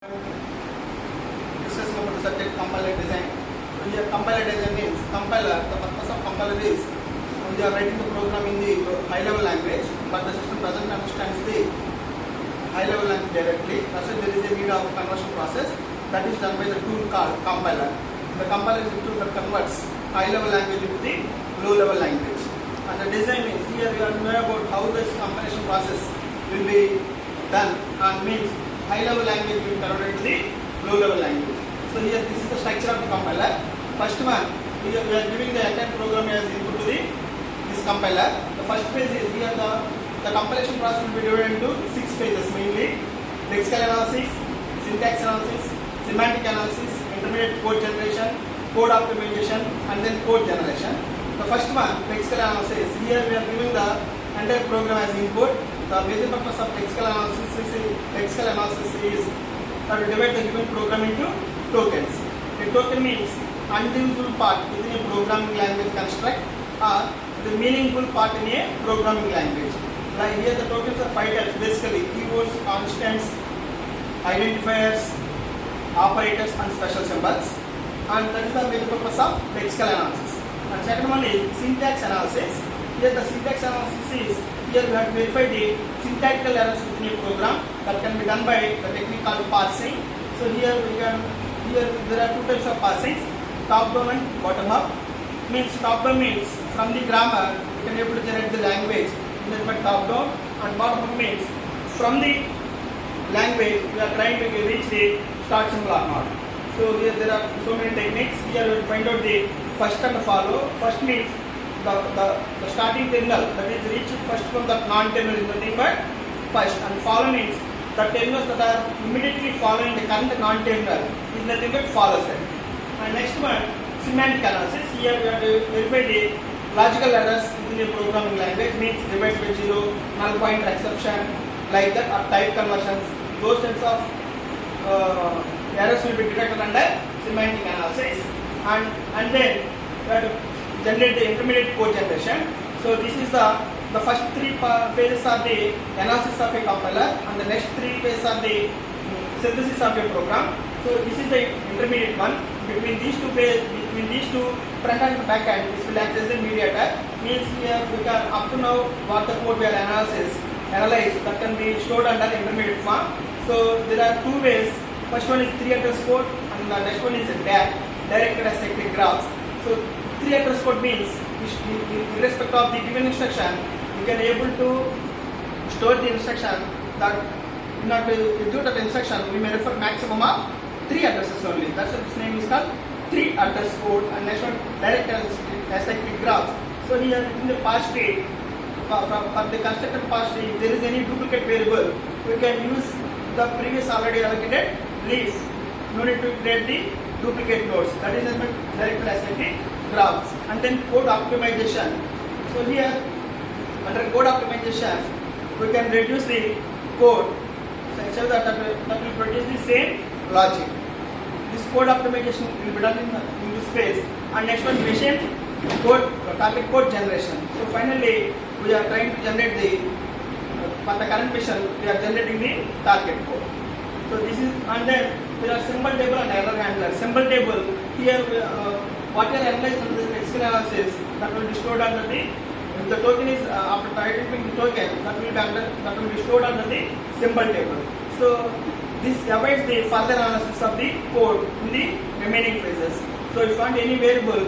Discussing about the subject compiler design. So here compiler design means compiler, the purpose of compiler is we are writing the program in the high level language, but the system doesn't understand the high level language directly. That's why there is a need of conversion process that is done by the tool called compiler. The compiler is a tool that converts high level language into the low level language. And the design means here we are know about how this compilation process will be done and means high level language will convert into the low level language. So here this is the structure of the compiler. First one, we are giving the entire program as input to this compiler. The first phase is here the compilation process will be divided into 6 phases mainly: lexical analysis, syntax analysis, semantic analysis, intermediate code generation, code optimization, and then code generation. The first one, lexical analysis. Here we are giving the entire program as input. The major purpose of lexical analysis is to divide the given program into tokens. A token means undivisible part within a programming language construct or the meaningful part in a programming language. Like here the tokens are 5 types basically: keywords, constants, identifiers, operators, and special symbols. And that is the major purpose of lexical analysis. And second one is syntax analysis. Here the syntax analysis is here we have to verify the syntactical errors within a program that can be done by the technique called parsing. So here there are 2 types of parsings: top down and bottom up. Means top down means from the grammar we can able to generate the language in the top down, and bottom up means from the language we are trying to reach the start symbol or not. So here there are so many techniques. Here we will find out the first and follow. First means the starting terminal, that is reached first from the non-terminal is nothing but first, and follow means the terminals that are immediately following the current non-terminal is nothing but follow set. And next one, semantic analysis. Here we have to verify the logical errors within a programming language, means divides by zero, null pointer exception, like that, or type conversions. Those types of errors will be detected under semantic analysis. And then we have to generate the intermediate code generation. So this is the first 3 phases are the analysis of a compiler, and the next 3 phases are the synthesis of a program. So this is the intermediate one. Between these two front and back end, this will act as the mediator. Means here we can up to now what the code we are analyze that can be stored under intermediate form. So there are 2 ways. First one is 3 address code, and the next one is directed acyclic graphs. So 3 address code means irrespective of the given instruction, you can able to store the instruction that in order to execute that instruction we may refer maximum of 3 addresses only. That's why this name is called 3 address code. And next one, directed acyclic graphs. So here in the parse tree, for the constructed parse tree, if there is any duplicate variable, we can use the previous already allocated leaf. No need to create the duplicate nodes. That is directed acyclic graphs. And then code optimization. So here under code optimization we can reduce the code so that will produce the same logic. This code optimization will be done in this phase. And next one, machine code, target code generation. So finally we are trying to generate for the current mission we are generating the target code. So this is, and then there are symbol table and error handler. Symbol table, here what you are analyzing in the lexical analysis, that will be stored under if the token is after identifying the token, that will be stored under the symbol table. So this avoids the further analysis of the code in the remaining phases. So if you want any variable